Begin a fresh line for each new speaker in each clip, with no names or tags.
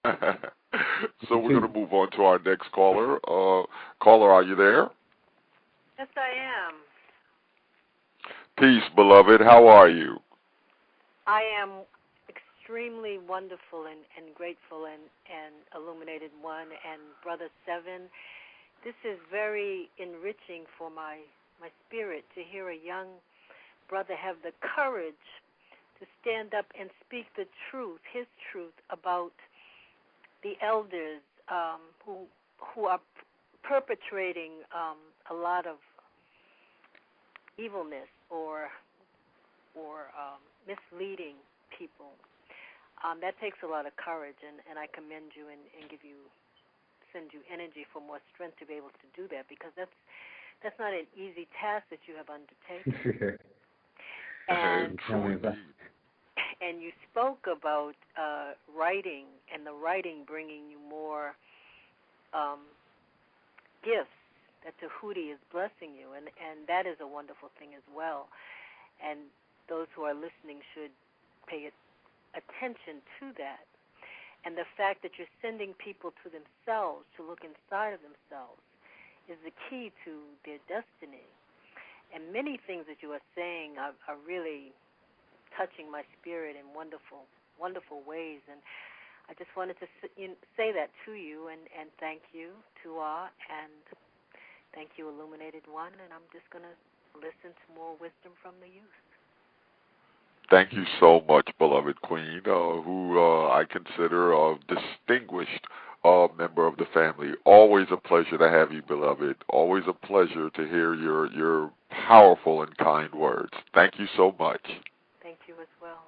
So we're going to move on to our next caller. Caller, are you there?
Yes, I am.
Peace, beloved. How are you?
I am extremely wonderful and grateful and illuminated one. And Brother Sevan, this is very enriching for my spirit to hear a young brother have the courage to stand up and speak the truth, his truth, about the elders who are perpetrating a lot of evilness or misleading people. That takes a lot of courage, and I commend you and send you energy for more strength to be able to do that, because that's not an easy task that you have undertaken. And you spoke about writing, and the writing bringing you more gifts, that Tahuti is blessing you, and that is a wonderful thing as well. And those who are listening should pay attention to that. And the fact that you're sending people to themselves, to look inside of themselves, is the key to their destiny. And many things that you are saying are really touching my spirit in wonderful, wonderful ways. And I just wanted to say that to you and thank you, Tua, and thank you, Illuminated One. And I'm just going to listen to more wisdom from the youth.
Thank you so much, beloved Queen, who I consider a distinguished member of the family. Always a pleasure to have you, beloved. Always a pleasure to hear your powerful and kind words. Thank you so much.
Thank you as well.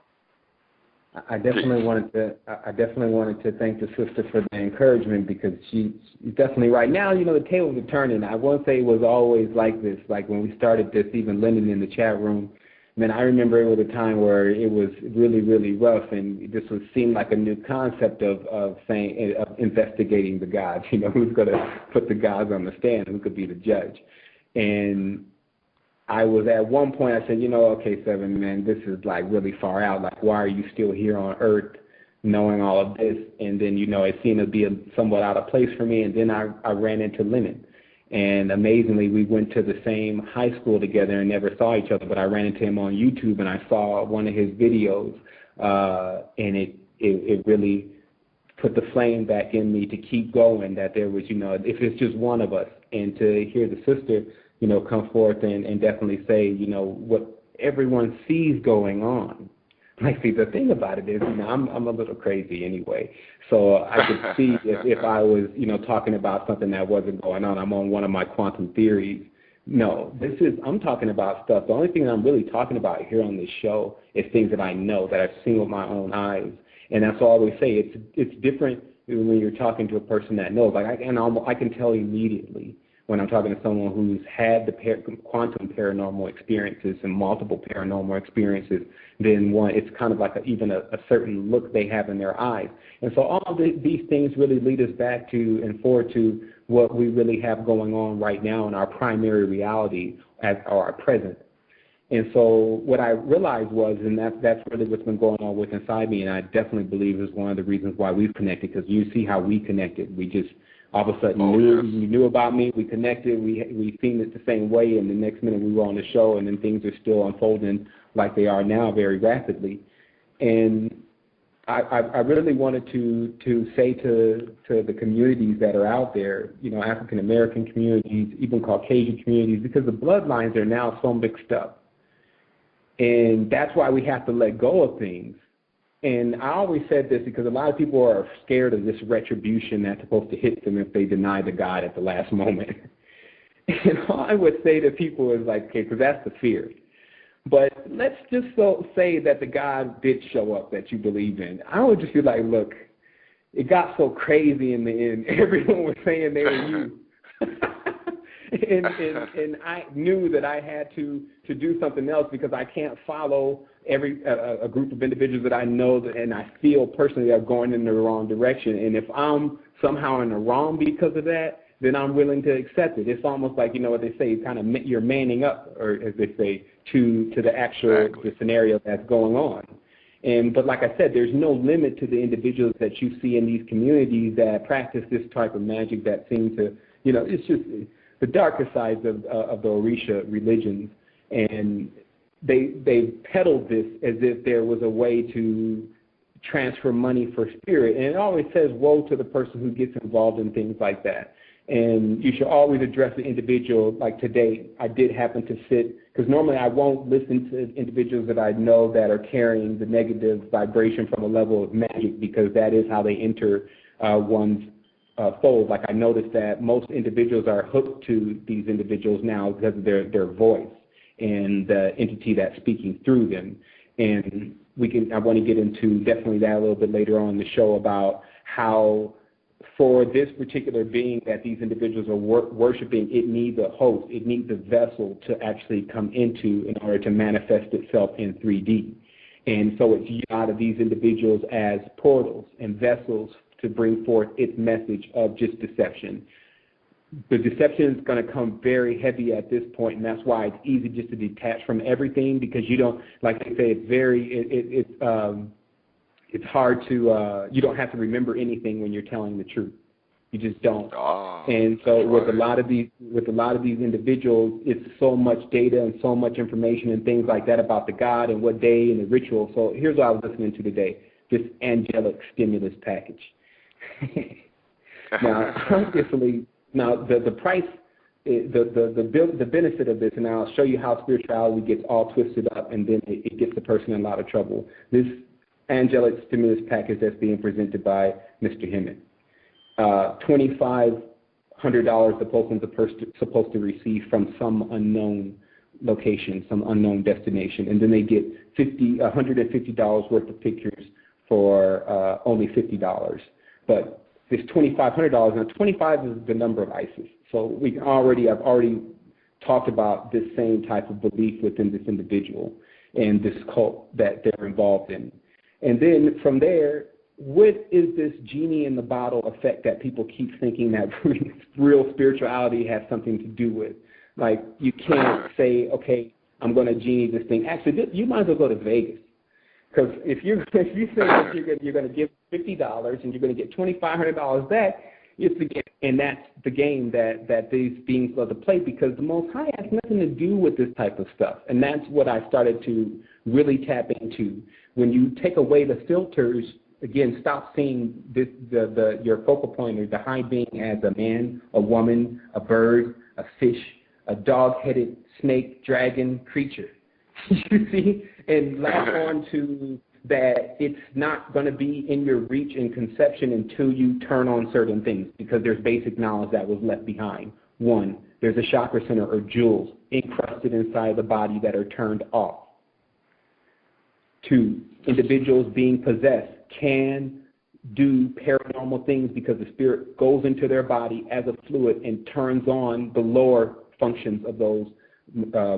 I definitely wanted to thank the sister for the encouragement, because she's definitely right now. The tables are turning. I won't say it was always like this. Like when we started this, even Lyndon in the chat room. Man, I remember it was a time where it was really, really rough, and this seemed like a new concept of investigating the gods. Who's going to put the gods on the stand? Who could be the judge? And I was at one point, I said, okay, Sevan, man, this is like really far out. Like, why are you still here on Earth, knowing all of this? And then, it seemed to be somewhat out of place for me. And then I ran into Lennon. And amazingly, we went to the same high school together and never saw each other. But I ran into him on YouTube, and I saw one of his videos, and it really put the flame back in me to keep going, that there was, if it's just one of us. And to hear the sister, come forth and definitely say, what everyone sees going on. Like, see, the thing about it is, I'm a little crazy anyway. So I could see if I was, talking about something that wasn't going on. I'm on one of my quantum theories. No, I'm talking about stuff. The only thing I'm really talking about here on this show is things that I know, that I've seen with my own eyes. And that's all I always say. It's different when you're talking to a person that knows. Like, I can tell immediately when I'm talking to someone who's had the quantum paranormal experiences and multiple paranormal experiences, then one, it's kind of like even a certain look they have in their eyes. And so all of these things really lead us back to and forward to what we really have going on right now in our primary reality at our present. And so what I realized was, and that's really what's been going on with inside me, and I definitely believe is one of the reasons why we've connected, because you see how we connected. We just all of a sudden you knew about me, we connected, we seen it the same way, and the next minute we were on the show, and then things are still unfolding like they are now very rapidly. And I really wanted to say to the communities that are out there, African American communities, even Caucasian communities, because the bloodlines are now so mixed up. And that's why we have to let go of things. And I always said this because a lot of people are scared of this retribution that's supposed to hit them if they deny the God at the last moment. And all I would say to people is like, okay, because that's the fear. But let's just say that the God did show up that you believe in. I would just be like, look, it got so crazy in the end. Everyone was saying they were you. And I knew that I had to do something else, because I can't follow a group of individuals that I know and I feel personally are going in the wrong direction. And if I'm somehow in the wrong because of that, then I'm willing to accept it. It's almost like, what they say, kind of you're manning up, or as they say, to the actual the scenario that's going on. But like I said, there's no limit to the individuals that you see in these communities that practice this type of magic that seem to, it's just the darker sides of the Orisha religions. And they peddled this as if there was a way to transfer money for spirit. And it always says, woe to the person who gets involved in things like that. And you should always address the individual. Like today, I did happen to sit, because normally I won't listen to individuals that I know that are carrying the negative vibration from a level of magic, because that is how they enter one's fold. Like I noticed that most individuals are hooked to these individuals now because of their voice and the entity that's speaking through them. And I want to get into definitely that a little bit later on in the show about how for this particular being that these individuals are worshiping, it needs a host, it needs a vessel to actually come into in order to manifest itself in 3D. And so it's used out of these individuals as portals and vessels to bring forth its message of just deception. The deception is going to come very heavy at this point, and that's why it's easy just to detach from everything, because you don't, like they say, it's hard to, you don't have to remember anything when you're telling the truth. You just don't. And so with a lot of these individuals, it's so much data and so much information and things like that about the God and what day and the ritual. So here's what I was listening to today: this angelic stimulus package. Now, obviously, the price, the benefit of this, and I'll show you how spirituality gets all twisted up, and then it gets the person in a lot of trouble. This angelic stimulus package that's being presented by Mr. Hemmett. $2,500 the person's supposed to receive from some unknown location, some unknown destination, and then they get $150 worth of pictures for only $50. But this $2,500, now 25 is the number of ISIS. So I've already talked about this same type of belief within this individual and this cult that they're involved in. And then from there, what is this genie in the bottle effect that people keep thinking that real spirituality has something to do with? Like, you can't say, okay, I'm going to genie this thing. Actually, you might as well go to Vegas. Because if you say that you're going to give $50 and you're going to get $2,500 back, it's the game, and that's the game that these beings love to play, because the Most High has nothing to do with this type of stuff. And that's what I started to really tap into. When you take away the filters, again, stop seeing your focal point or the high being as a man, a woman, a bird, a fish, a dog-headed snake, dragon, creature. You see? And latch on to that it's not going to be in your reach and conception until you turn on certain things, because there's basic knowledge that was left behind. One, there's a chakra center or jewels encrusted inside the body that are turned off. Two, individuals being possessed can do paranormal things because the spirit goes into their body as a fluid and turns on the lower functions of those,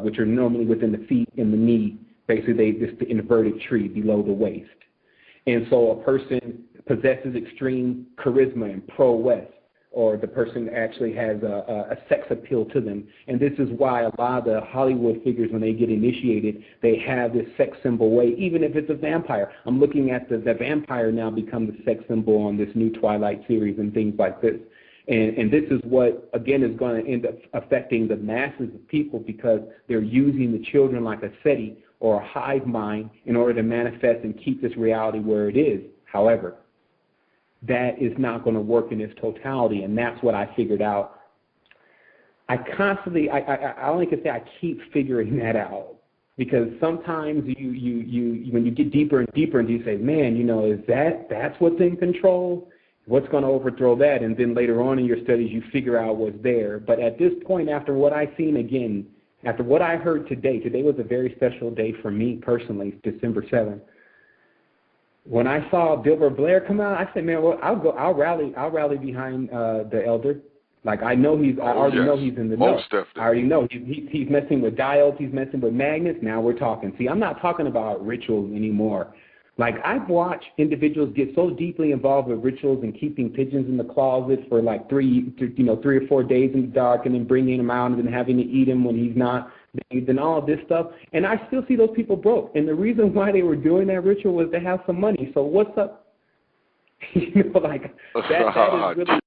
which are normally within the feet and the knee. Basically, just the inverted tree below the waist. And so a person possesses extreme charisma and prowess, or the person actually has a sex appeal to them. And this is why a lot of the Hollywood figures, when they get initiated, they have this sex symbol way, even if it's a vampire. I'm looking at the vampire now become the sex symbol on this new Twilight series and things like this. And this is what, again, is going to end up affecting the masses of people, because they're using the children like a SETI or a hive mind in order to manifest and keep this reality where it is. However, that is not going to work in its totality, and that's what I figured out. I only can say I keep figuring that out, because sometimes you when you get deeper and deeper, and you say, man, is that's what's in control? What's going to overthrow that? And then later on in your studies, you figure out what's there. But at this point, after what I've seen again, after what I heard today was a very special day for me personally, December 7th. When I saw Dilbert Blair come out, I said, man, well, I'll rally behind the elder. Like, I know I already know he's in the know. I already know he's messing with diodes, he's messing with magnets. Now we're talking. See, I'm not talking about rituals anymore. Like, I've watched individuals get so deeply involved with rituals and keeping pigeons in the closet for like 3 or 4 days in the dark, and then bringing him out and then having to eat him when he's not than all this stuff. And I still see those people broke. And the reason why they were doing that ritual was to have some money. So what's up? Like that is really